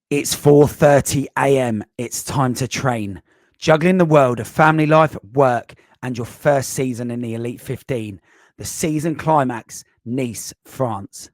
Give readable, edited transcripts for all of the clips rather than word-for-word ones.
It's 4:30 a.m. It's time to train. Juggling the world of family life, work, and your first season in the Elite 15. The season climax, Nice, France.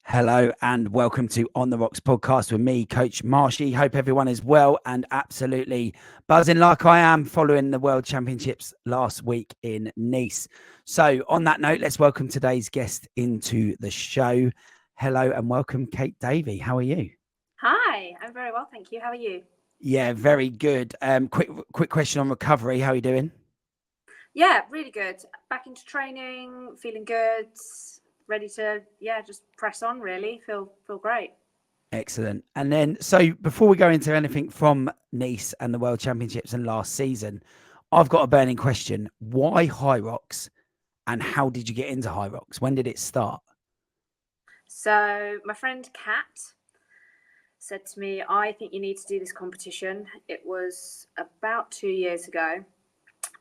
Hello and welcome to On the Rocks podcast with me, Coach Marshy. Hope everyone is well and absolutely buzzing like I am following the World Championships last week in Nice. So on that note, let's welcome today's guest into the show. Hello and welcome, Kate Davey. How are you? Hi, I'm very well, thank you. How are you? Yeah, very good. Quick question on recovery. How are you doing? Yeah, really good. Back into training, feeling good, ready to just press on. Really, feel great. Excellent. And then, so before we go into anything from Nice and the World Championships and last season, I've got a burning question. Why Hyrox and how did you get into Hyrox? When did it start? So my friend Kat said to me, I think you need to do this competition. It was about 2 years ago.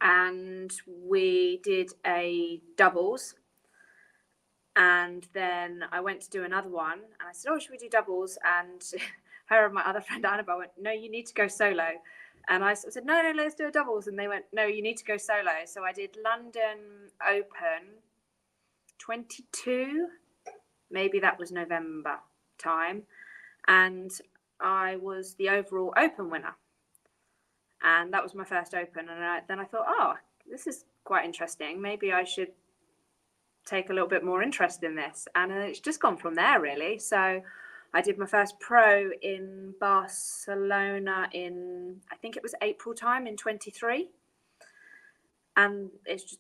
And we did a doubles. And then I went to do another one. And I said, oh, should we do doubles? And her and my other friend Annabelle went, no, you need to go solo. And I said, no, let's do a doubles. And they went, no, you need to go solo. So I did London Open 22. Maybe that was November time. And I was the overall Open winner. And that was my first Open. And then I thought, oh, this is quite interesting. Maybe I should take a little bit more interest in this. And it's just gone from there, really. So I did my first pro in Barcelona in, I think it was April time in 23. And it's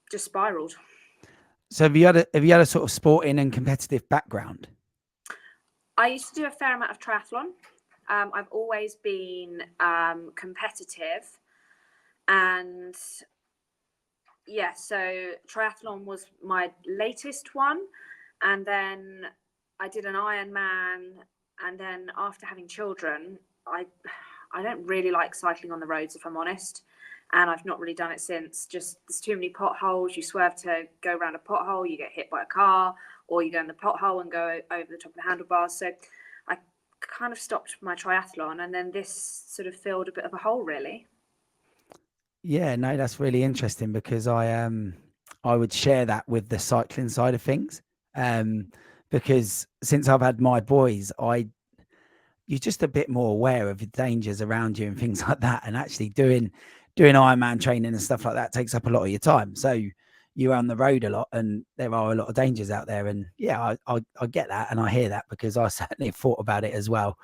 just spiraled. So have you had a sort of sporting and competitive background? I used to do a fair amount of triathlon. I've always been competitive, and so triathlon was my latest one, and then I did an Ironman, and then after having children, I don't really like cycling on the roads, if I'm honest, and I've not really done it since. Just there's too many potholes. You swerve to go around a pothole, you get hit by a car, or you go in the pothole and go over the top of the handlebars. So I kind of stopped my triathlon, and then this sort of filled a bit of a hole, really. Yeah, no, that's really interesting because I would share that with the cycling side of things. Because since I've had my boys, you're just a bit more aware of the dangers around you and things like that. And actually doing Ironman training and stuff like that takes up a lot of your time. So you're on the road a lot and there are a lot of dangers out there. And yeah, I get that and I hear that because I certainly thought about it as well.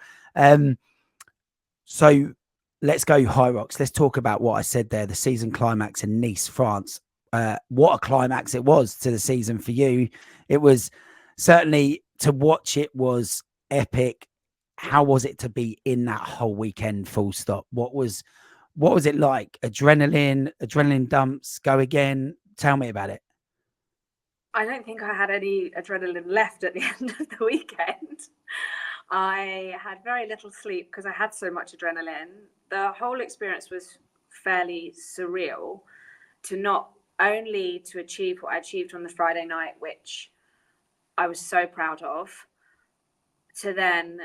So let's go Hyrox. Let's talk about what I said there, the season climax in Nice, France. What a climax it was to the season for you. It was certainly, to watch it was epic. How was it to be in that whole weekend, full stop? What was it like? Adrenaline dumps, go again? Tell me about it. I don't think I had any adrenaline left at the end of the weekend. I had very little sleep because I had so much adrenaline. The whole experience was fairly surreal, to not only to achieve what I achieved on the Friday night, which I was so proud of, to then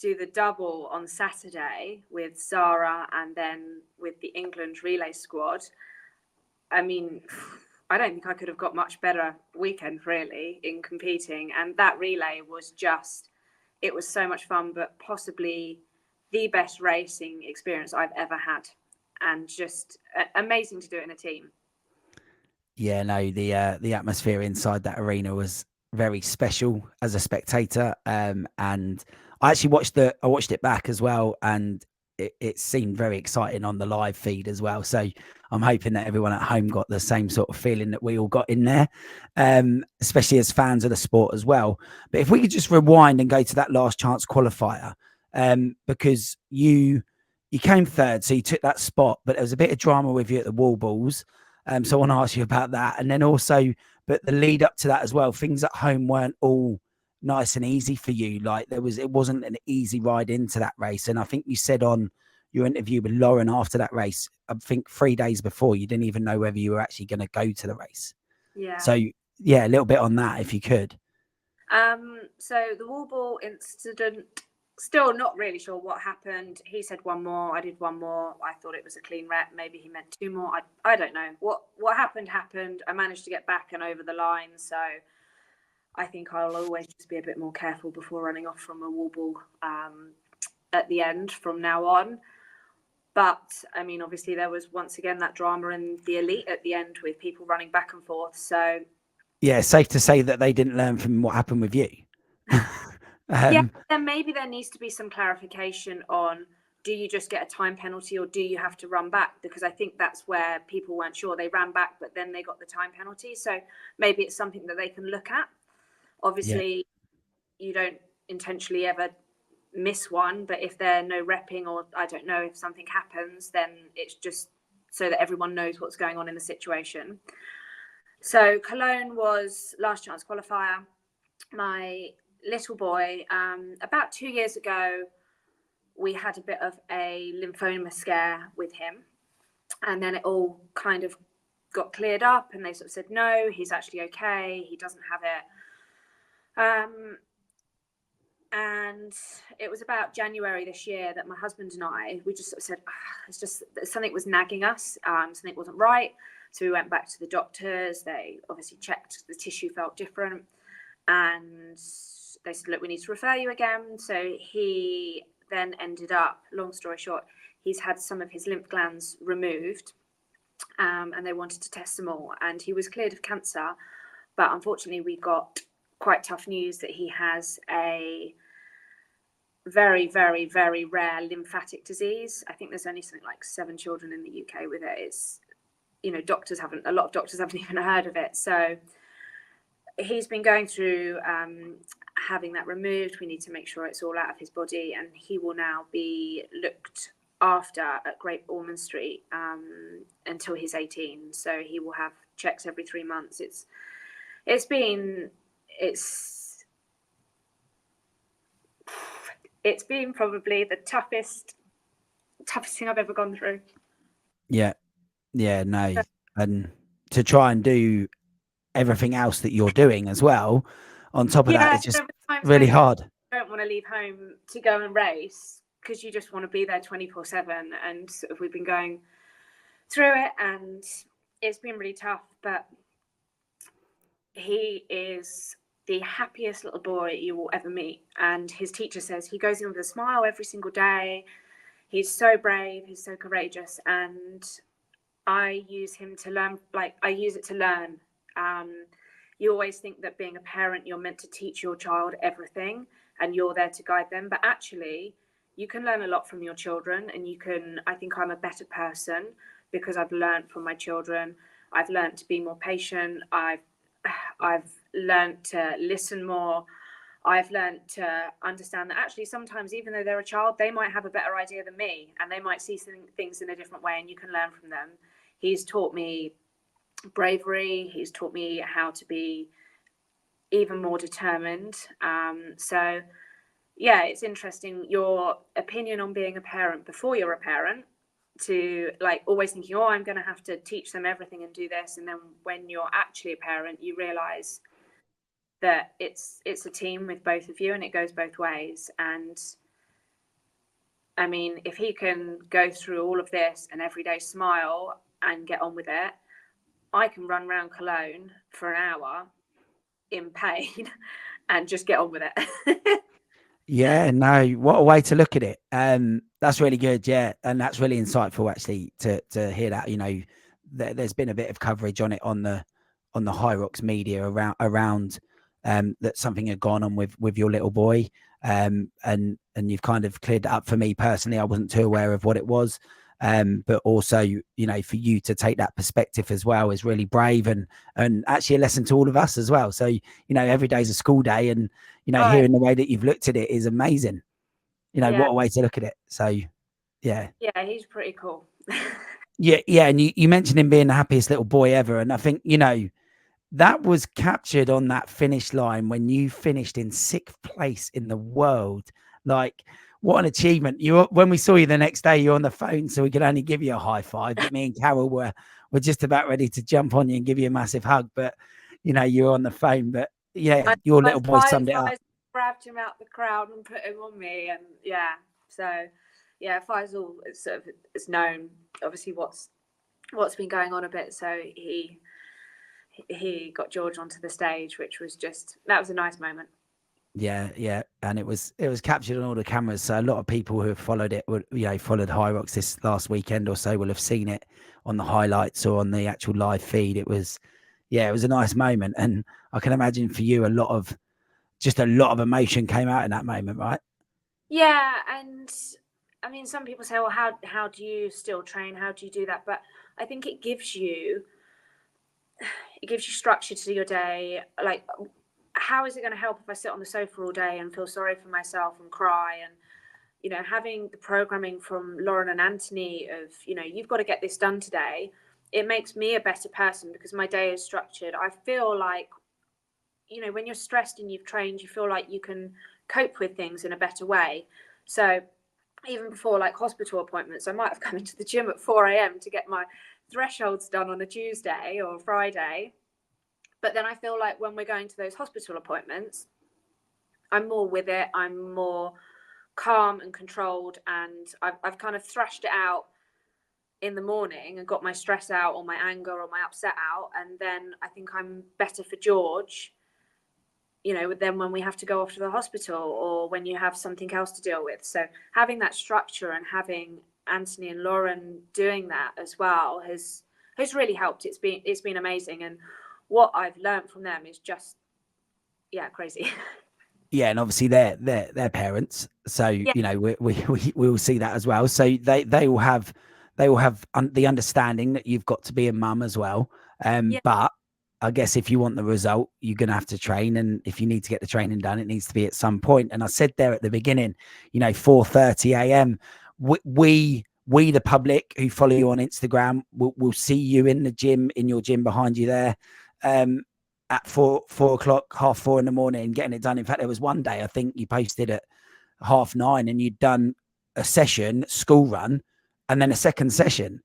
do the double on Saturday with Zara and then with the England relay squad. I mean, I don't think I could have got much better weekend, really, in competing. And that relay was it was so much fun, but possibly the best racing experience I've ever had. And just amazing to do it in a team. Yeah, no, the atmosphere inside that arena was very special as a spectator. And I actually watched it back as well. And it seemed very exciting on the live feed as well. So I'm hoping that everyone at home got the same sort of feeling that we all got in there, especially as fans of the sport as well. But if we could just rewind and go to that last chance qualifier, because you came third, so you took that spot, but there was a bit of drama with you at the wall balls. So I want to ask you about that, and then also, but the lead up to that as well, things at home weren't all nice and easy for you. Like it wasn't an easy ride into that race. And I think you said on your interview with Lauren after that race, I think 3 days before, you didn't even know whether you were actually going to go to the race. Yeah. So yeah, a little bit on that, if you could. So the wall ball incident, still not really sure what happened. He said one more, I did one more. I thought it was a clean rep. Maybe he meant 2 more. I don't know. What happened. I managed to get back and over the line. So I think I'll always just be a bit more careful before running off from a wall ball at the end from now on. But I mean, obviously there was once again that drama in the elite at the end with people running back and forth. So yeah, safe to say that they didn't learn from what happened with you. Yeah, then maybe there needs to be some clarification on, do you just get a time penalty or do you have to run back? Because I think that's where people weren't sure. They ran back, but then they got the time penalty. So maybe it's something that they can look at. Obviously, you don't intentionally ever miss one, but if they're no repping, or I don't know, if something happens, then it's just so that everyone knows what's going on in the situation. So Cologne was last chance qualifier. My little boy, about 2 years ago, we had a bit of a lymphoma scare with him, and then it all kind of got cleared up, and they sort of said, no, he's actually okay, he doesn't have it. And it was about January this year that my husband and I, we just sort of said, it's just something was nagging us, something wasn't right. So we went back to the doctors. They obviously checked, the tissue felt different, and they said, look, we need to refer you again. So he then ended up, long story short, he's had some of his lymph glands removed, and they wanted to test them all, and he was cleared of cancer. But unfortunately, we got quite tough news that he has a very, very, very rare lymphatic disease. I think there's only something like 7 children in the UK with it. It's, a lot of doctors haven't even heard of it. So he's been going through having that removed. We need to make sure it's all out of his body, and he will now be looked after at Great Ormond Street until he's 18. So he will have checks every 3 months. It's been probably the toughest thing I've ever gone through. Yeah, no, and to try and do everything else that you're doing as well on top of that, it's just really hard. I don't want to leave home to go and race because you just want to be there 24/7, and sort of we've been going through it, and it's been really tough. But he is the happiest little boy you will ever meet, and his teacher says he goes in with a smile every single day. He's so brave, he's so courageous, and I use him to learn. I use it to learn. You always think that being a parent, you're meant to teach your child everything and you're there to guide them, but actually you can learn a lot from your children, and I think I'm a better person because I've learned from my children. I've learned to be more patient. I've learned to listen more. I've learned to understand that actually sometimes, even though they're a child, they might have a better idea than me, and they might see things in a different way, and you can learn from them. He's taught me bravery. He's taught me how to be even more determined. So yeah, it's interesting your opinion on being a parent before you're a parent, to always thinking, oh, I'm going to have to teach them everything and do this, and then when you're actually a parent, you realize that it's a team with both of you, and it goes both ways. And I mean, if he can go through all of this and every day smile and get on with it, I can run around Cologne for an hour in pain and just get on with it. Yeah, no, what a way to look at it. That's really good. Yeah. And that's really insightful actually to hear that, there's been a bit of coverage on it on the Hyrox media around that something had gone on with your little boy, and you've kind of cleared it up. For me personally, I wasn't too aware of what it was, but also, you know, for you to take that perspective as well is really brave, and actually a lesson to all of us as well. So, you know, every day's a school day, and, you know, Oh, hearing the way that you've looked at it is amazing. You know, yeah. what a way to look at it. So yeah. Yeah, he's pretty cool. Yeah, and you mentioned him being the happiest little boy ever, and I think, you know, that was captured on that finish line when you finished in 6th place in the world. Like, what an achievement. When we saw you the next day, you're on the phone, so we could only give you a high five, but me and Carol were just about ready to jump on you and give you a massive hug, but, you know, you're on the phone. But yeah, your little boy summed it up. Grabbed him out the crowd and put him on me, and yeah, so yeah, Faisal is sort of is known, obviously, what's been going on a bit, so he got George onto the stage, which was just, that was a nice moment. Yeah, and it was captured on all the cameras. So a lot of people who have followed it, would, you know, followed Hyrox this last weekend or so, will have seen it on the highlights or on the actual live feed. It was, yeah, it was a nice moment, and I can imagine for you a lot of emotion came out in that moment, right? Yeah, and I mean, some people say, well, how do you still train? How do you do that? But I think it gives you structure to your day. Like, how is it going to help if I sit on the sofa all day and feel sorry for myself and cry? And, you know, having the programming from Lauren and Anthony of, you know, you've got to get this done today, it makes me a better person because my day is structured. I feel like, you know, when you're stressed and you've trained, you feel like you can cope with things in a better way. So even before, like, hospital appointments, I might have come into the gym at 4 a.m. to get my thresholds done on a Tuesday or Friday. But then I feel like when we're going to those hospital appointments, I'm more with it. I'm more calm and controlled, and I've kind of thrashed it out in the morning and got my stress out or my anger or my upset out. And then I think I'm better for George, you know, then when we have to go off to the hospital or when you have something else to deal with. So having that structure and having Anthony and Lauren doing that as well has really helped. It's been amazing. And what I've learned from them is just, yeah, crazy. Yeah, and obviously they're parents, so Yeah. you know we will see that as well. So they will have the understanding that you've got to be a mum as well. Yeah. But I guess if you want the result, you're going to have to train, and if you need to get the training done, it needs to be at some point. And I said there at the beginning, you know, 4:30 a.m. We the public who follow you on Instagram will see you in the gym, in your gym behind you there. At 4 o'clock, 4:30 in the morning, getting it done. In fact, there was one day I think you posted at 9:30, and you'd done a session, school run, and then a second session.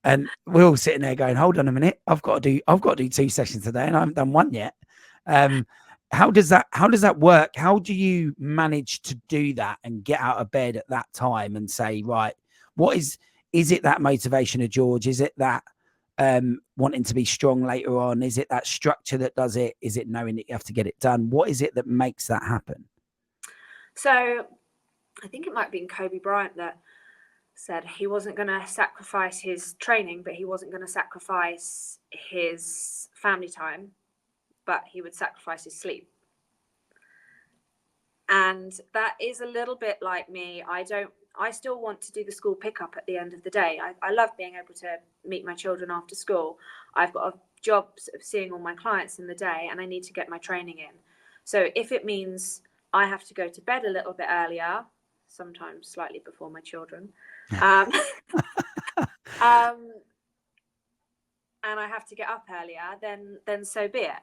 And we're all sitting there going, "Hold on a minute, I've got to do 2 sessions today, and I haven't done one yet." How does that work? How do you manage to do that and get out of bed at that time and say, right, what is it that motivation of George? Is it that wanting to be strong later on? Is it that structure that does it? Is it knowing that you have to get it done? What is it that makes that happen? So I think it might have been Kobe Bryant that said he wasn't going to sacrifice his training, but he wasn't going to sacrifice his family time, but he would sacrifice his sleep. And that is a little bit like me. I still want to do the school pickup at the end of the day. I love being able to meet my children after school. I've got a job of seeing all my clients in the day, and I need to get my training in. So if it means I have to go to bed a little bit earlier, sometimes slightly before my children, and I have to get up earlier, then so be it.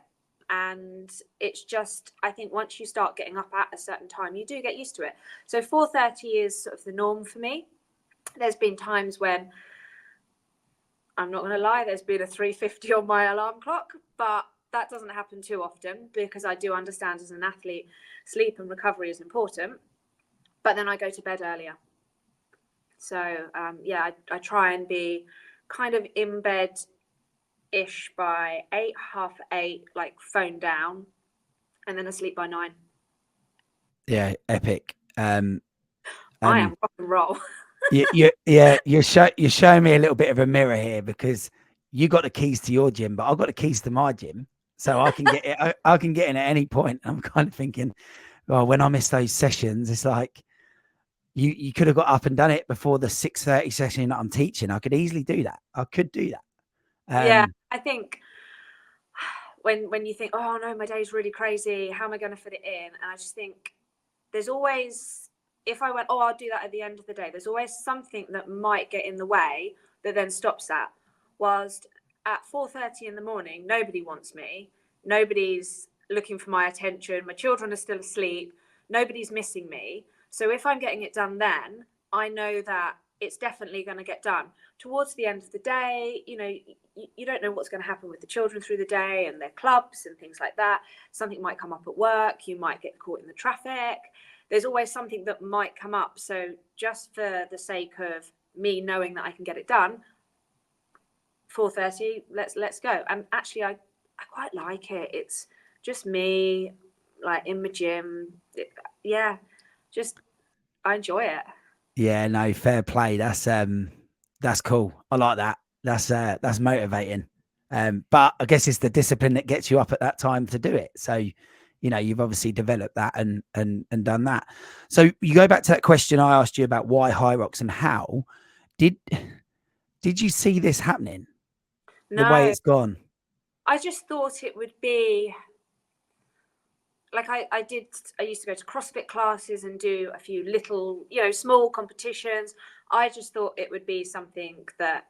And it's just, I think once you start getting up at a certain time, you do get used to it. So 4:30 is sort of the norm for me. There's been times when, I'm not going to lie, there's been a 3:50 on my alarm clock, but that doesn't happen too often because I do understand as an athlete, sleep and recovery is important. But then I go to bed earlier. So yeah, I try and be kind of in bed ish by 8, 8:30, like phone down, and then asleep by 9. Yeah, epic. I am rock and roll. You're showing me a little bit of a mirror here, because you got the keys to your gym, but I've got the keys to my gym. So I can get it. I can get in at any point. I'm kind of thinking, well, when I miss those sessions, it's like you could have got up and done it before the 6:30 session that I'm teaching. I could easily do that. I could do that. Yeah, I think when you think, oh no, my day's really crazy, how am I going to fit it in? And I just think there's always, if I went, oh, I'll do that at the end of the day, there's always something that might get in the way that then stops that. Whilst at 4:30 in the morning, nobody wants me, nobody's looking for my attention, my children are still asleep, nobody's missing me. So if I'm getting it done then, I know that it's definitely going to get done. Towards the end of the day, you know, you don't know what's going to happen with the children through the day and their clubs and things like that. Something might come up at work, you might get caught in the traffic. There's always something that might come up. So just for the sake of me knowing that I can get it done, 4:30, let's go. And actually I quite like it. It's just me, like in my gym. Yeah, just I enjoy it. Yeah, no, fair play. That's cool. I like that. That's motivating. But I guess it's the discipline that gets you up at that time to do it. So, you know, you've obviously developed that and done that. So you go back to that question I asked you about why Hyrox and how. Did did you see this happening? The way No, it's gone? I just thought it would be like I used to go to CrossFit classes and do a few little, you know, small competitions. I just thought it would be something that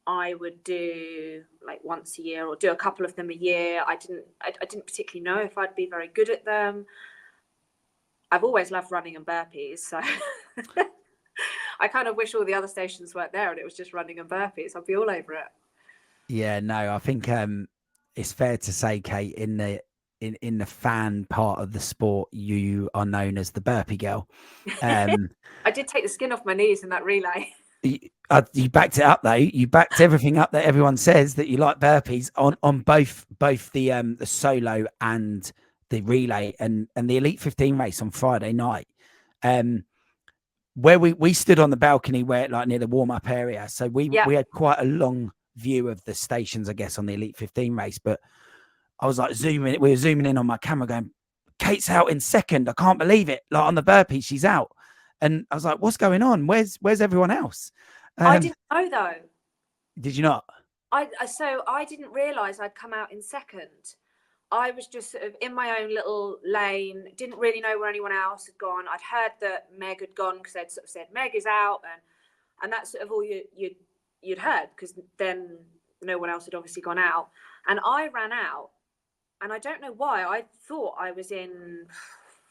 I would do like once a year or do a couple of them a year. I didn't particularly know if I'd be very good at them. I've always loved running and burpees, so I kind of wish all the other stations weren't there and it was just running and burpees. I'd be all over it. Yeah, no, I think it's fair to say, Kate, in the fan part of the sport, you are known as the burpee girl. I did take the skin off my knees in that relay. You backed it up though. You backed everything up that everyone says that you like burpees on both the solo and the relay and the Elite 15 race on Friday night. Where we stood on the balcony where like near the warm up area, so Yeah, we had quite a long view of the stations, I guess, on the Elite 15 race. But I was like zooming, we were zooming in on my camera, going, Kate's out in second. I can't believe it. Like on the burpee, she's out. And I was like, what's going on? Where's everyone else? I didn't know though. Did you not? So I didn't realise I'd come out in second. I was just sort of in my own little lane, didn't really know where anyone else had gone. I'd heard that Meg had gone because they'd sort of said Meg is out, and that's sort of all you'd heard because then no one else had obviously gone out. And I ran out, and I don't know why. I thought I was in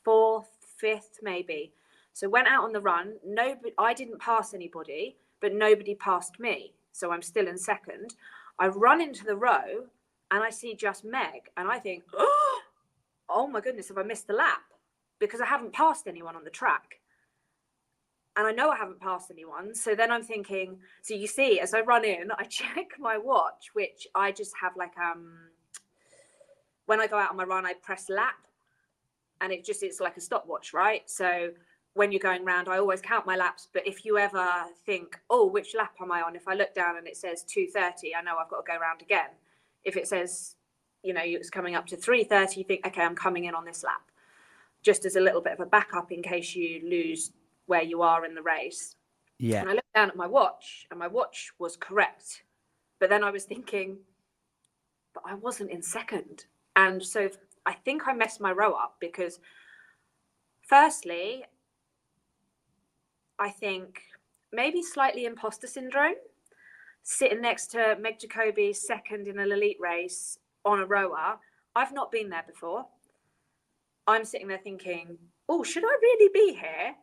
fourth, fifth, maybe. So went out on the run. Nobody, I didn't pass anybody, but nobody passed me. So I'm still in second. I run into the row and I see just Meg, and I think, oh my goodness, have I missed the lap? Because I haven't passed anyone on the track. And I know I haven't passed anyone. So then I'm thinking, so you see, as I run in, I check my watch, which I just have like, when I go out on my run, I press lap and it's like a stopwatch, right? So when you're going round, I always count my laps. But if you ever think, oh, which lap am I on? If I look down and it says 2:30, I know I've got to go round again. If it says, you know, it's coming up to 3:30, you think, okay, I'm coming in on this lap, just as a little bit of a backup in case you lose where you are in the race. Yeah. And I looked down at my watch and my watch was correct. But then I was thinking, but I wasn't in second. And so I think I messed my row up because firstly, I think maybe slightly imposter syndrome, sitting next to Meg Jacoby second in an elite race on a rower. I've not been there before. I'm sitting there thinking, oh, should I really be here?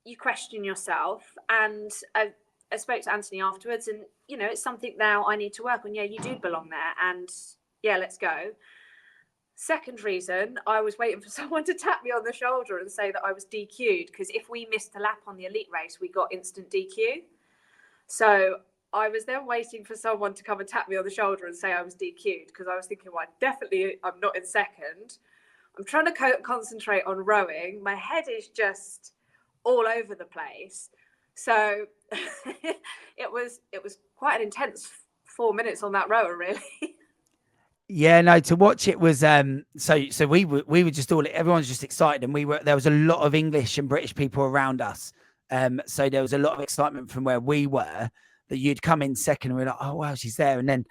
You question yourself. And I spoke to Anthony afterwards and, you know, it's something now I need to work on. Yeah, you do belong there. And yeah, let's go. Second reason, I was waiting for someone to tap me on the shoulder and say that I was DQ'd, because if we missed a lap on the elite race, we got instant DQ. So I was then waiting for someone to come and tap me on the shoulder and say I was DQ'd, because I was thinking, well, I'm not in second. I'm trying to concentrate on rowing. My head is just all over the place. So it was quite an intense 4 minutes on that rower, really. Yeah, no, to watch it was so we were just all, everyone's just excited, and there was a lot of English and British people around us. So there was a lot of excitement from where we were that you'd come in second, and we are like, oh wow, she's there. And then,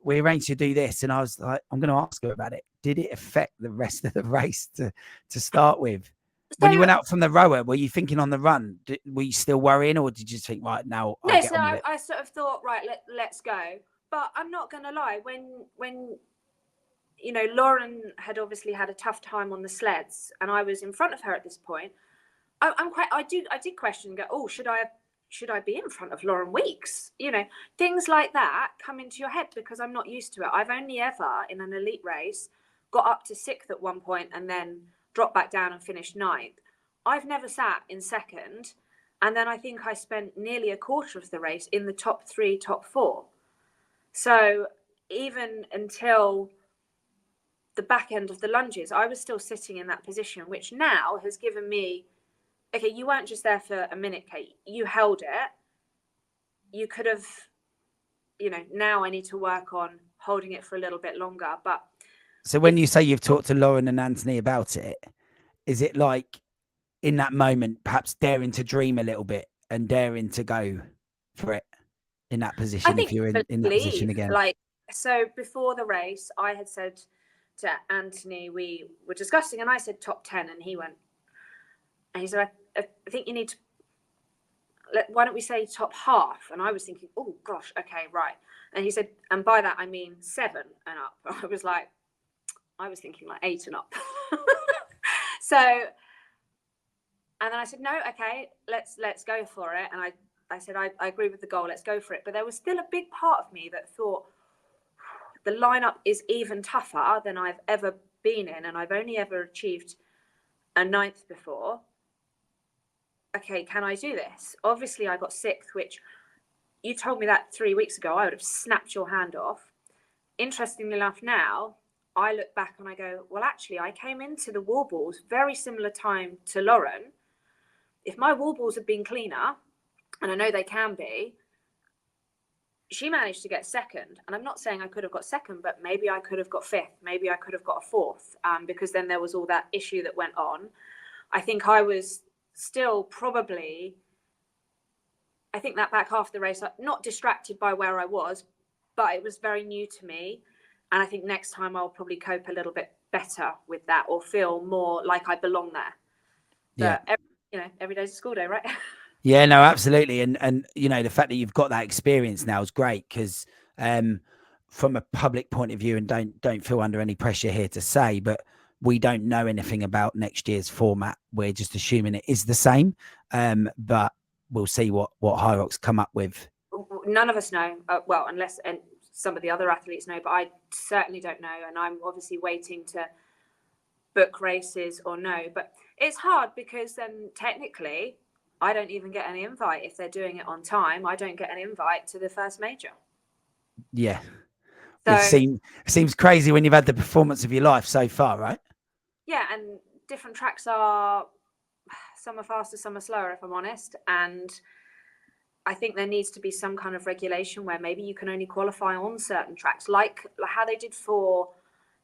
we arranged to do this, and I was like, I'm gonna ask her about it. Did it affect the rest of the race to start with? When you So went out from the rower, were you thinking on the run? Were you still worrying, or did you just think, right, now I'll no, get so on with it? I sort of thought, right, let's go. But I'm not gonna lie, when Lauren had obviously had a tough time on the sleds, and I was in front of her at this point. I did question and go, oh, should I be in front of Lauren Weeks? Things like that come into your head because I'm not used to it. I've only ever in an elite race got up to sixth at one point and then dropped back down and finished ninth. I've never sat in second, and then I think I spent nearly a quarter of the race in the top three, top four. So even until the back end of the lunges, I was still sitting in that position, which now has given me, okay, you weren't just there for a minute, Kate. You held it. You could have, now I need to work on holding it for a little bit longer. But So when you say you've talked to Lauren and Anthony about it, is it like in that moment, perhaps daring to dream a little bit and daring to go for it in that I position, if think you're in that position believe, again? so before the race, I had said to Anthony, we were discussing, and I said top 10, and he said, I think you need to, why don't we say top half? And I was thinking, oh gosh, okay, right. And he said, and by that I mean 7 and up. I was thinking like 8 and up. So, and then I said, no, okay, let's go for it. And I said, I agree with the goal, let's go for it. But there was still a big part of me that thought the lineup is even tougher than I've ever been in, and I've only ever achieved a 9th before. Okay, can I do this? Obviously, I got 6th, which you told me that 3 weeks ago, I would have snapped your hand off. Interestingly enough, now I look back and I go, well, actually, I came into the wall balls very similar time to Lauren. If my wall balls had been cleaner, and I know they can be, she managed to get second. And I'm not saying I could have got second, but maybe I could have got 5th. Maybe I could have got a 4th, because then there was all that issue that went on. I think I was still probably, I think that back half of the race, not distracted by where I was, but it was very new to me. And I think next time I'll probably cope a little bit better with that, or feel more like I belong there. Yeah. But every day's a school day, right? Yeah, no, absolutely. And the fact that you've got that experience now is great, because from a public point of view, and don't feel under any pressure here to say, but we don't know anything about next year's format. We're just assuming it is the same. But we'll see what Hyrox come up with. None of us know. Well, unless and some of the other athletes know, but I certainly don't know. And I'm obviously waiting to book races or know. But it's hard because then technically I don't even get an invite if they're doing it on time. I don't get an invite to the first major. Yeah. So It seems crazy when you've had the performance of your life so far, right? yeah, and different tracks are, some are faster, some are slower, if I'm honest. And I think there needs to be some kind of regulation where maybe you can only qualify on certain tracks, like how they did for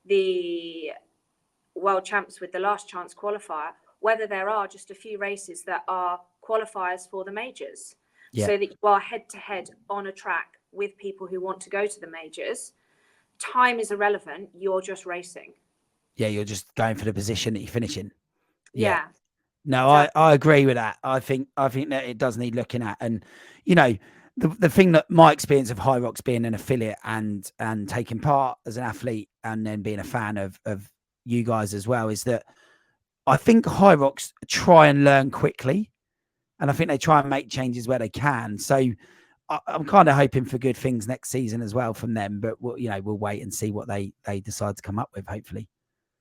the World Champs with the last chance qualifier, whether there are just a few races that are qualifiers for the majors, so that you are head to head on a track with people who want to go to the majors. Time is irrelevant. You're just racing. Yeah, you're just going for the position that you finish in. Yeah. No, So, I agree with that. I think that it does need looking at. And the thing that my experience of Hyrox being an affiliate and taking part as an athlete, and then being a fan of you guys as well, is that I think Hyrox try and learn quickly, and I think they try and make changes where they can. So I'm kind of hoping for good things next season as well from them. But we'll wait and see what they decide to come up with, hopefully.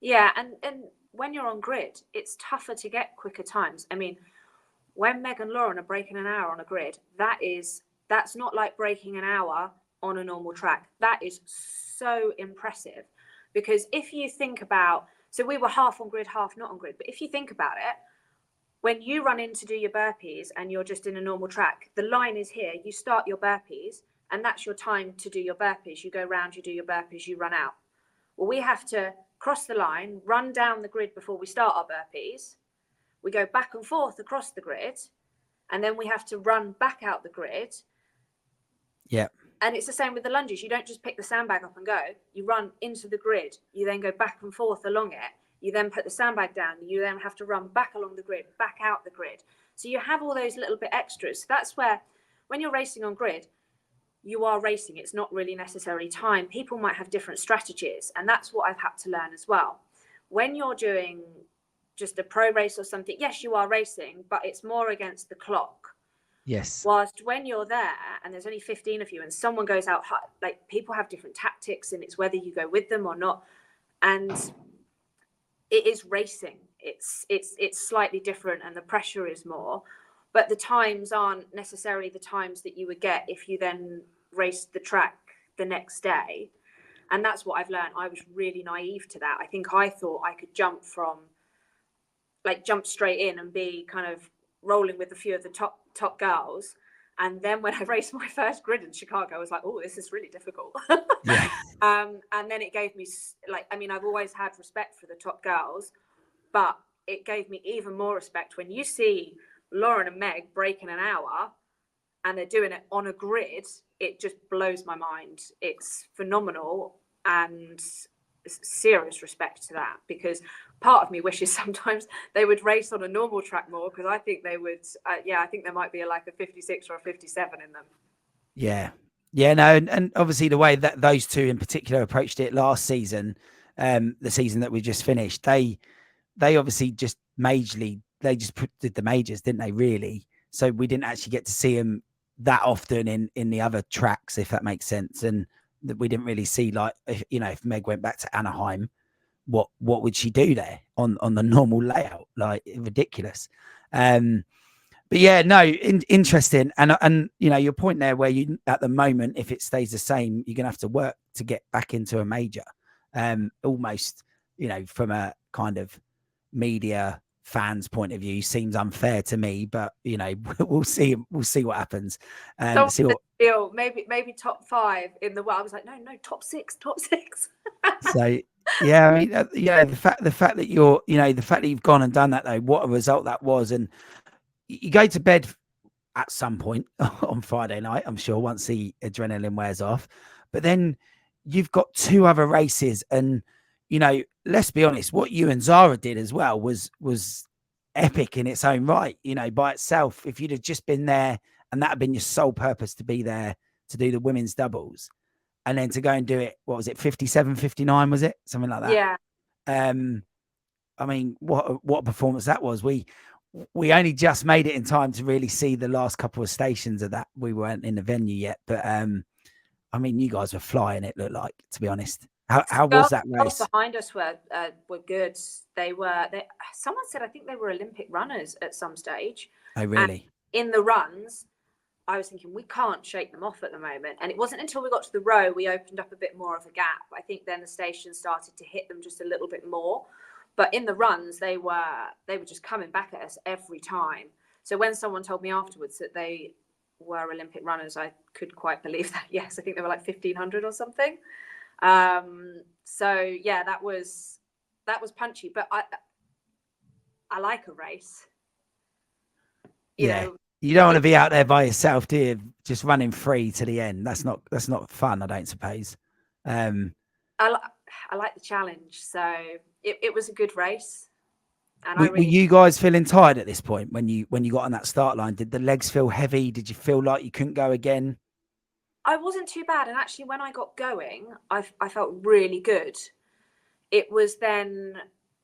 yeah, and when you're on grid, it's tougher to get quicker times. I mean, when Meg and Lauren are breaking an hour on a grid, that's not like breaking an hour on a normal track. That is so impressive, because if you think about, so we were half on grid, half not on grid, but if you think about it, when you run in to do your burpees and you're just in a normal track, the line is here, you start your burpees, and that's your time to do your burpees. You go round, you do your burpees, you run out. Well, we have to cross the line, run down the grid before we start our burpees. We go back and forth across the grid, and then we have to run back out the grid. Yeah. And it's the same with the lunges. You don't just pick the sandbag up and go. You run into the grid. You then go back and forth along it. You then put the sandbag down. You then have to run back along the grid, back out the grid. So you have all those little bit extras. So that's where, when you're racing on grid, you are racing. It's not really necessarily time. People might have different strategies. And that's what I've had to learn as well. When you're doing just a pro race or something, yes, you are racing, but it's more against the clock. Yes. Whilst when you're there and there's only 15 of you and someone goes out, like people have different tactics and it's whether you go with them or not. And it is racing. It's slightly different and the pressure is more, but the times aren't necessarily the times that you would get if you then raced the track the next day. And that's what I've learned. I was really naive to that. I think I thought I could jump straight in and be kind of rolling with a few of the top girls. And then when I raced my first grid in Chicago, I was like, oh, this is really difficult. Yeah. And then it gave me, I've always had respect for the top girls, but it gave me even more respect when you see Lauren and Meg breaking an hour and they're doing it on a grid. It just blows my mind. It's phenomenal, and serious respect to that, because part of me wishes sometimes they would race on a normal track more, because I think they would. I think there might be like a 56 or a 57 in them. Yeah, no, and obviously the way that those two in particular approached it last season, the season that we just finished, they obviously just did the majors, didn't they? Really, so we didn't actually get to see them that often in the other tracks, if that makes sense, and that we didn't really see, like, if Meg went back to Anaheim, what would she do there on the normal layout? Like, ridiculous. But yeah, no, interesting. And your point there, where you at the moment, if it stays the same, you're gonna have to work to get back into a major. Almost, from a kind of media fans point of view, seems unfair to me, but we'll see what happens. See what maybe top 5 in the world. I was like, no, top six. So yeah, I mean, the fact that the fact that you've gone and done that, though, what a result that was. And you go to bed at some point on Friday night, I'm sure, once the adrenaline wears off, but then you've got 2 other races, and let's be honest, what you and Zara did as well was epic in its own right. By itself, if you'd have just been there and that had been your sole purpose, to be there to do the women's doubles, and then to go and do it, what was it, 57, 59, was it, something like that? Yeah. I mean, what a performance that was. We only just made it in time to really see the last couple of stations of that. We weren't in the venue yet, but I mean, you guys were flying, it looked like, to be honest. How was that race? Girls behind us were good. Someone said, I think they were Olympic runners at some stage. Oh, really? And in the runs, I was thinking, we can't shake them off at the moment. And it wasn't until we got to the row we opened up a bit more of a gap. I think then the station started to hit them just a little bit more. But in the runs, they were just coming back at us every time. So when someone told me afterwards that they were Olympic runners, I could quite believe that. Yes, I think they were like 1,500 or something. So yeah, that was punchy. But I like a race. You know, you don't want to be out there by yourself, do you? Just running free to the end. That's not fun, I don't suppose. I like the challenge, so it was a good race. And were you guys feeling tired at this point when you got on that start line? Did the legs feel heavy? Did you feel like you couldn't go again? I wasn't too bad, and actually, when I got going, I felt really good. It was then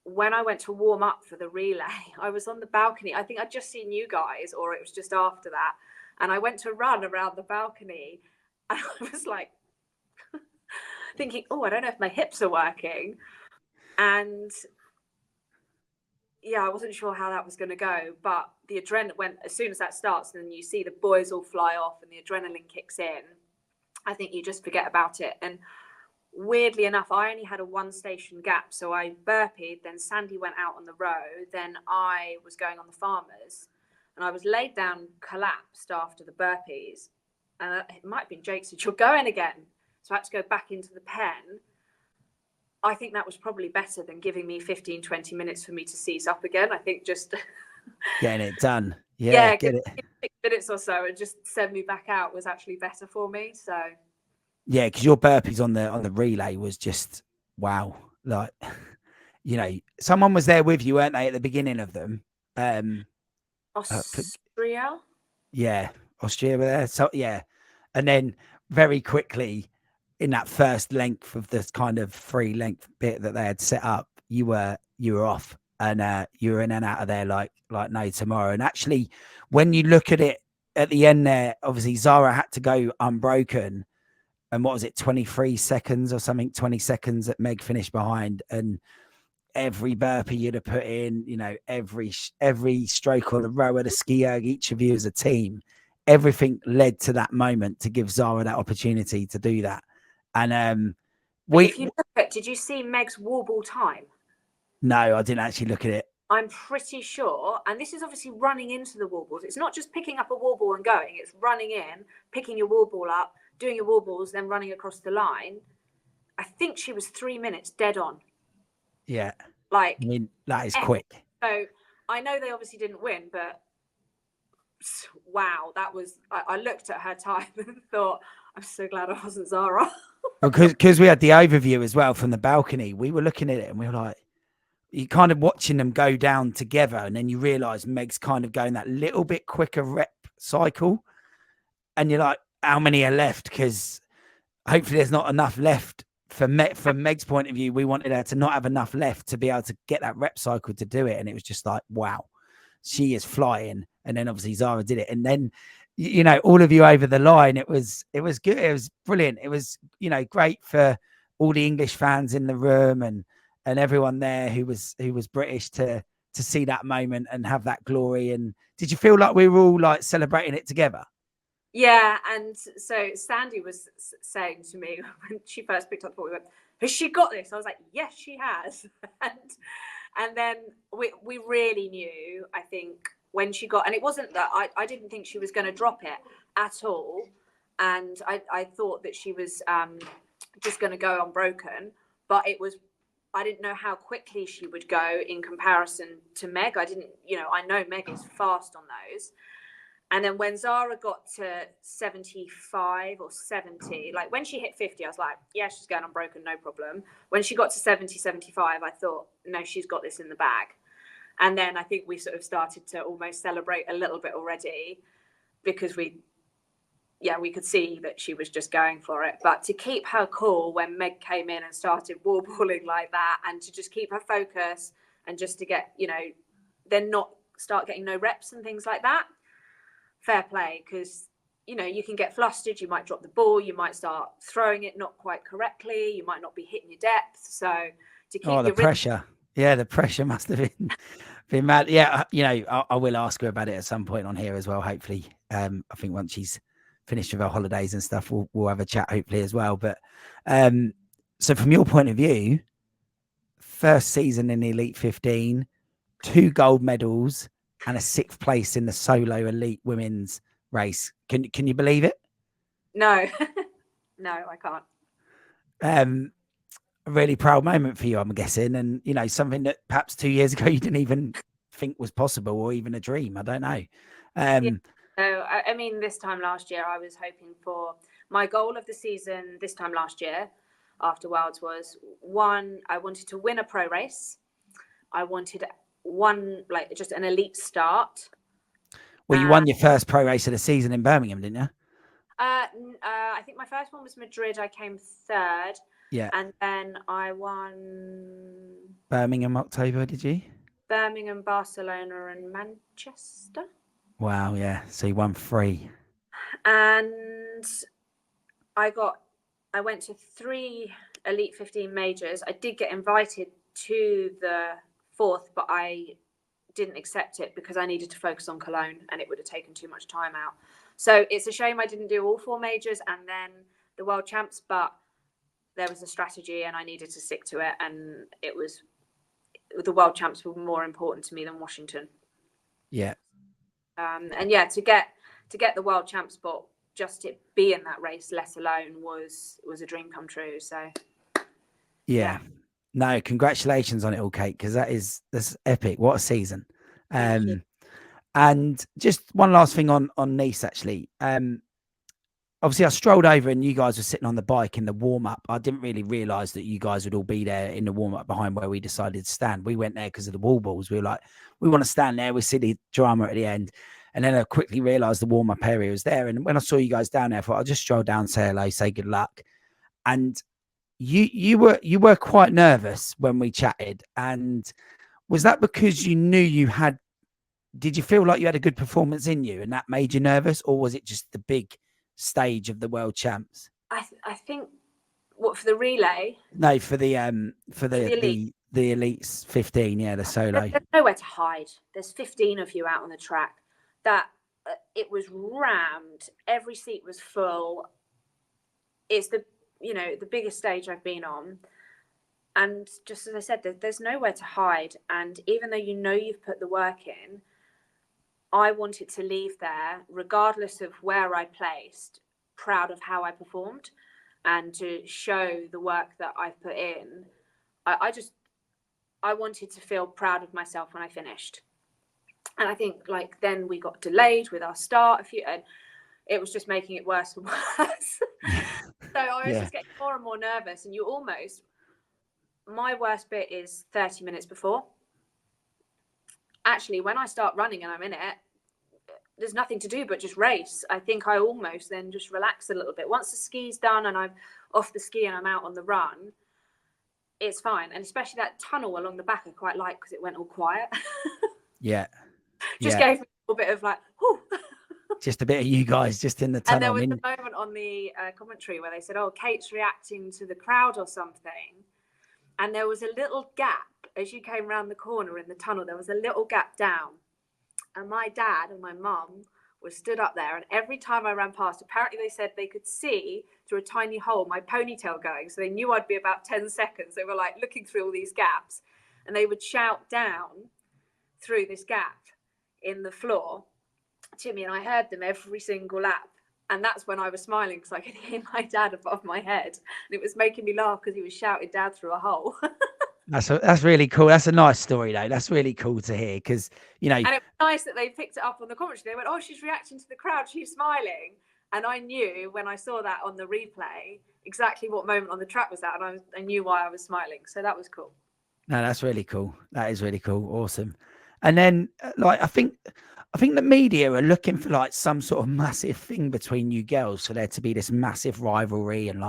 when I went to warm up for the relay, I was on the balcony. I think I'd just seen you guys, or it was just after that, and I went to run around the balcony, and I was like thinking, oh, I don't know if my hips are working. And yeah, I wasn't sure how that was going to go, but the adrenaline went as soon as that starts, and then you see the boys all fly off and the adrenaline kicks in. I think you just forget about it. And weirdly enough, I only had a 1 station gap. So I burpeed, then Sandy went out on the row, then I was going on the farmers, and I was laid down, collapsed after the burpees. And it might have been Jake said, you're going again. So I had to go back into the pen. I think that was probably better than giving me 15, 20 minutes for me to seize up again. I think just getting it done. Yeah, get it. 6 minutes or so and just send me back out was actually better for me. So Yeah, because your burpees on the relay was just wow. Like, someone was there with you, weren't they, at the beginning of them? Austria. Yeah, Austria were there. So yeah, and then very quickly in that first length of this kind of free length bit that they had set up, you were off, and you were in and out of there like no tomorrow. And actually, when you look at it at the end there, obviously Zara had to go unbroken, and what was it, 23 seconds or something, 20 seconds that Meg finished behind, and every burpee you'd have put in, every stroke or the row of the ski erg, each of you as a team, everything led to that moment to give Zara that opportunity to do that. And if you look at, did you see Meg's warble time? No, I didn't actually look at it. I'm pretty sure, and this is obviously running into the warbles. It's not just picking up a warball and going, it's running in, picking your warball up, doing your warbles, then running across the line. I think she was 3 minutes dead on. Yeah. Like, I mean, that is quick. So I know they obviously didn't win, but wow, that was, I looked at her time and thought, I'm so glad I wasn't Zara. Because we had the overview as well from the balcony. We were looking at it and we were like, you kind of watching them go down together, and then you realise Meg's kind of going that little bit quicker rep cycle, and you're like, how many are left? Because hopefully there's not enough left. From Meg's point of view, we wanted her to not have enough left to be able to get that rep cycle to do it, and it was just like, wow, she is flying. And then obviously Zara did it, and then all of you over the line. It was good. It was brilliant. It was great for all the English fans in the room and everyone there who was British to see that moment and have that glory. And did you feel like we were all like celebrating it together? Yeah, and so Sandy was saying to me when she first picked up the ball, we went, has she got this? I was like, yes, she has. and then we really knew, I think, when she got, and it wasn't that I didn't think she was going to drop it at all. And I thought that she was just going to go unbroken, but I didn't know how quickly she would go in comparison to Meg. I know Meg is fast on those. And then when Zara got to 75 or 70, like when she hit 50, I was like, yeah, she's going unbroken, no problem. When she got to 70, 75, I thought, no, she's got this in the bag. And then I think we sort of started to almost celebrate a little bit already because we could see that she was just going for it. But to keep her cool when Meg came in and started warballing like that, and to just keep her focus and just to get, then not start getting no reps and things like that. Fair play, because you can get flustered, you might drop the ball, you might start throwing it not quite correctly, you might not be hitting your depth. So to keep the pressure, the pressure must have been mad. Yeah, I will ask her about it at some point on here as well. Hopefully, I think once she's finished with her holidays and stuff, we'll have a chat hopefully as well. But so from your point of view, first season in the Elite 15, 2 gold medals and a 6th place in the solo elite women's race. Can you believe it? No, no, I can't. A really proud moment for you, I'm guessing, and something that perhaps 2 years ago you didn't even think was possible or even a dream. I don't know. So I mean, this time last year, I was hoping for my goal of the season. This time last year, after Worlds, was one. I wanted to win a pro race. I wanted just an elite start. Well, you won your first pro race of the season in Birmingham, didn't you? I think my first one was Madrid. I came 3rd. Yeah. And then I won Birmingham, October, did you? Birmingham, Barcelona, and Manchester. Wow, yeah. So you won 3. And I went to 3 Elite 15 majors. I did get invited to the 4th, but I didn't accept it because I needed to focus on Cologne and it would have taken too much time out. So it's a shame I didn't do all 4 majors and then the World Champs, but there was a strategy and I needed to stick to it. And the World Champs were more important to me than Washington. Yeah. And yeah, to get the World Champ spot, just to be in that race, let alone was a dream come true. So yeah. No, congratulations on it all, Kate, because that's epic. What a season. Thank you. And just one last thing on Nice, actually. Obviously, I strolled over and you guys were sitting on the bike in the warm up. I didn't really realize that you guys would all be there in the warm up behind where we decided to stand. We went there because of the wall balls. We were like, we want to stand there. We see the drama at the end. And then I quickly realized the warm up area was there. And when I saw you guys down there, I thought I'll just stroll down, say hello, say good luck. And you were quite nervous when we chatted. And was that because you knew you had? Did you feel like you had a good performance in you, and that made you nervous, or was it just the big stage of the world champs? I think what for the relay? No, for the elite. the elites 15, yeah, the solo. There's nowhere to hide. There's 15 of you out on the track. That it was rammed. Every seat was full. It's the biggest stage I've been on, and just as I said, there's nowhere to hide. And even though you've put the work in, I wanted to leave there, regardless of where I placed, proud of how I performed, and to show the work that I've put in. I wanted to feel proud of myself when I finished. And I think then we got delayed with our start and it was just making it worse and worse. So I was just getting more and more nervous, and my worst bit is 30 minutes before. Actually, when I start running and I'm in it, there's nothing to do but just race. I think I almost then just relax a little bit. Once the ski's done and I'm off the ski and I'm out on the run, it's fine. And especially that tunnel along the back I quite like because it went all quiet. Just gave me a little bit of whew. Just a bit of you guys just in the tunnel. And there was a moment on the commentary where they said, oh, Kate's reacting to the crowd or something. And there was a little gap as you came around the corner in the tunnel. There was a little gap down. And my dad and my mum were stood up there. And every time I ran past, apparently they said they could see through a tiny hole my ponytail going. So they knew I'd be about 10 seconds. They were looking through all these gaps. And they would shout down through this gap in the floor to me. And I heard them every single lap. And that's when I was smiling because I could hear my dad above my head. And it was making me laugh because he was shouting down through a hole. That's really cool. That's a nice story, though. That's really cool to hear because, And it was nice that they picked it up on the commentary. They went, oh, she's reacting to the crowd. She's smiling. And I knew when I saw that on the replay exactly what moment on the track was that. And I knew why I was smiling. So that was cool. No, that's really cool. That is really cool. Awesome. And then I think the media are looking for some sort of massive thing between you girls for there to be this massive rivalry and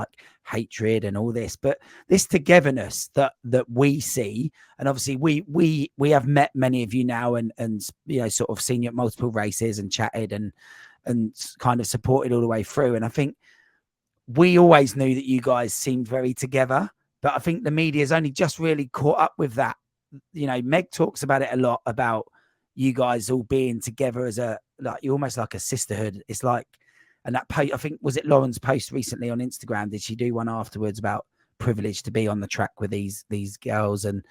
hatred and all this, but this togetherness that we see, and obviously we have met many of you now and sort of seen you at multiple races and chatted and kind of supported all the way through. And I think we always knew that you guys seemed very together, but I think the media's only just really caught up with that. Meg talks about it a lot about you guys all being together as you're almost like a sisterhood. It's and that I think, was it Lauren's post recently on Instagram? Did she do one afterwards about privilege to be on the track with these girls? And,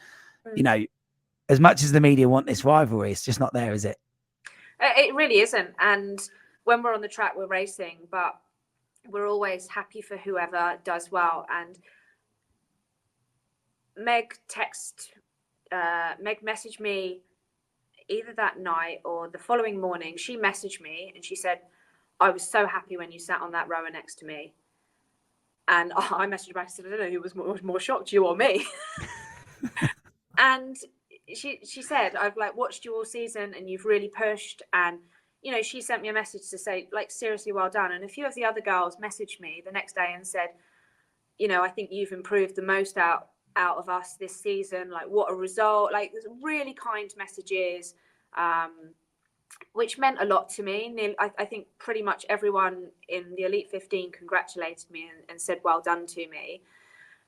as much as the media want this rivalry, it's just not there, is it? It really isn't. And when we're on the track, we're racing, but we're always happy for whoever does well. And Meg messaged me either that night or the following morning. She messaged me and she said, I was so happy when you sat on that rower next to me. And I messaged back and said, I don't know who was more shocked, you or me. And she said, I've watched you all season and you've really pushed. And she sent me a message to say seriously well done. And a few of the other girls messaged me the next day and said, I think you've improved the most out of us this season. What a result. There's really kind messages, which meant a lot to me. I think pretty much everyone in the Elite 15 congratulated me and said well done to me.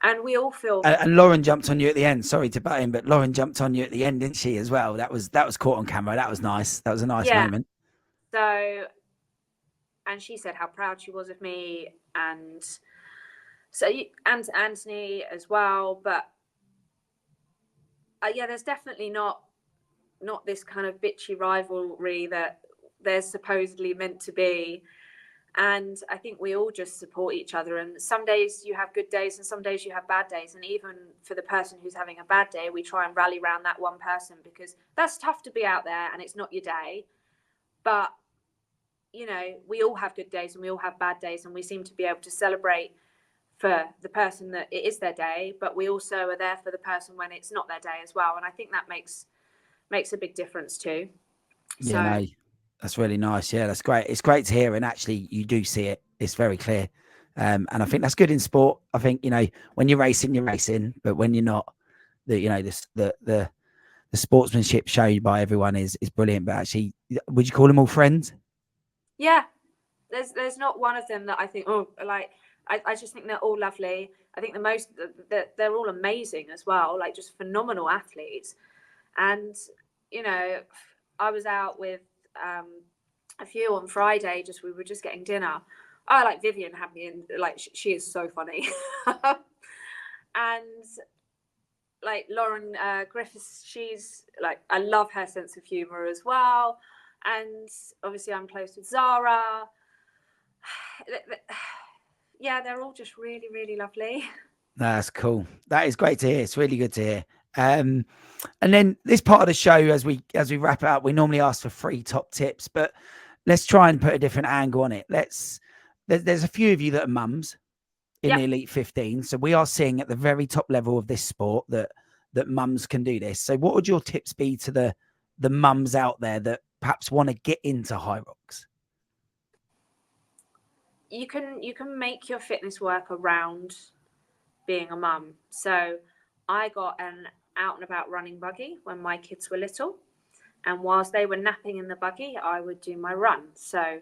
And we all feel. And Lauren jumped on you at the end. Sorry to butt in, but Lauren jumped on you at the end, didn't she, as well? That was caught on camera. That was nice. That was a nice moment. So, and she said how proud she was of me, and so and Anthony as well. But there's definitely not this kind of bitchy rivalry that there's supposedly meant to be. And I think we all just support each other. And some days you have good days and some days you have bad days. And even for the person who's having a bad day, we try and rally around that one person, because that's tough to be out there and it's not your day. But, you know, we all have good days and we all have bad days, and we seem to be able to celebrate for the person that it is their day, but we also are there for the person when it's not their day as well. And I think that makes a big difference too. Yeah, So no, that's really nice. Yeah, that's great. It's great to hear. And actually, you do see it. It's very clear. And I think that's good in sport. I think, you know, when you're racing, but when you're not, the sportsmanship showed by everyone is brilliant. But actually, would you call them all friends? yeah, there's not one of them that I think, oh, like, I just think they're all lovely. I think they're all amazing as well, like just phenomenal athletes. And, you know, I was out with a few on Friday, we were just getting dinner. I like Vivian had me in, like, she is so funny. And like Lauren Griffiths, she's like, I love her sense of humor as well. And obviously I'm close with Zara. Yeah, they're all just really, really lovely. That's cool. That is great to hear. It's really good to hear. And then this part of the show, as we wrap up, we normally ask for 3 top tips, but let's try and put a different angle on it. There's a few of you that are mums in the Elite 15. So we are seeing at the very top level of this sport that mums can do this. So what would your tips be to the mums out there that perhaps want to get into Hyrox? You can make your fitness work around being a mum. So I got an out and about running buggy when my kids were little, and whilst they were napping in the buggy, I would do my run. So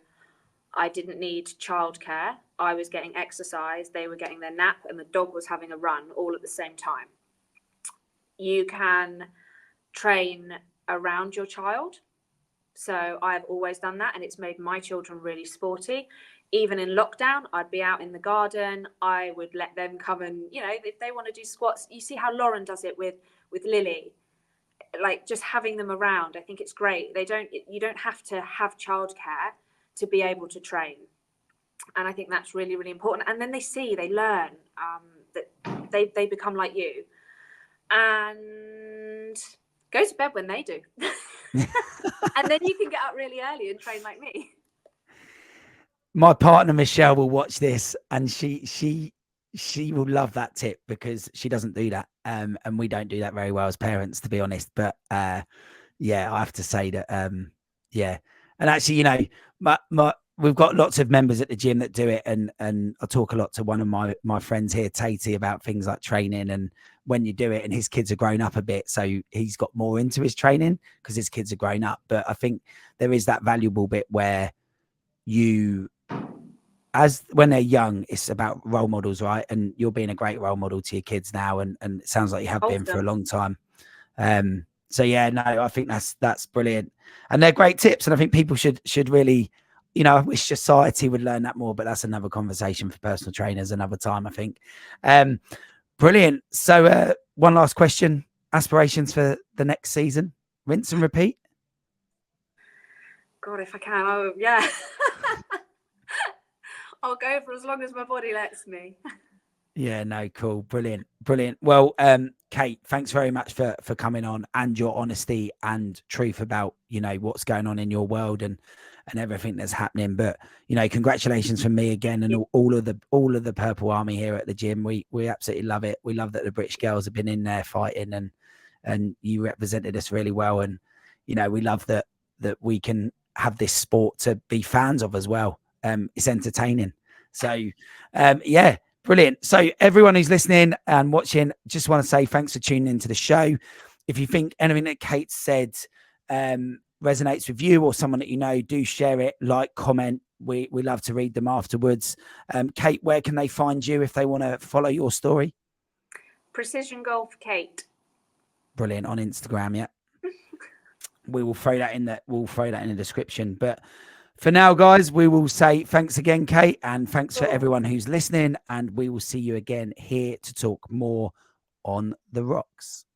I didn't need childcare. I was getting exercise, they were getting their nap, and the dog was having a run all at the same time. You can train around your child. So I've always done that, and it's made my children really sporty. Even in lockdown, I'd be out in the garden. I would let them come and, you know, if they want to do squats, you see how Lauren does it with Lily, like just having them around. I think it's great. You don't have to have childcare to be able to train. And I think that's really, really important. And then they learn that they become like you, and go to bed when they do. And then you can get up really early and train like me. My partner Michelle will watch this, and she will love that tip, because she doesn't do that, and we don't do that very well as parents, to be honest. But yeah, I have to say that yeah. And actually, you know, we've got lots of members at the gym that do it, and I talk a lot to one of my friends here, Tatey, about things like training and when you do it. And his kids are grown up a bit, so he's got more into his training because his kids are grown up. But I think there is that valuable bit where when they're young, it's about role models, right? And you're being a great role model to your kids now, and it sounds like you have been for a long time. So yeah, no, I think that's brilliant, and they're great tips. And I think people should really, you know, I wish society would learn that more, but that's another conversation for personal trainers another time, I think. Brilliant. So one last question: aspirations for the next season? Rinse and repeat. God, if I can, yeah. I'll go for as long as my body lets me. Yeah, no, cool. Brilliant. Well, Kate, thanks very much for coming on, and your honesty and truth about, you know, what's going on in your world and everything that's happening. But, you know, congratulations from me again, and all of the Purple Army here at the gym. We absolutely love it. We love that the British girls have been in there fighting, and you represented us really well. And, you know, we love that we can have this sport to be fans of as well. It's entertaining. So yeah, brilliant. So everyone who's listening and watching, just want to say thanks for tuning into the show. If you think anything that Kate said resonates with you or someone that you know, do share it, like, comment. We love to read them afterwards. Kate, where can they find you if they want to follow your story? Precision Golf Kate. Brilliant. On Instagram. Yeah. We'll throw that in the description. But for now, guys, we will say thanks again, Kate, and thanks for everyone who's listening. And we will see you again here to talk more on the rocks.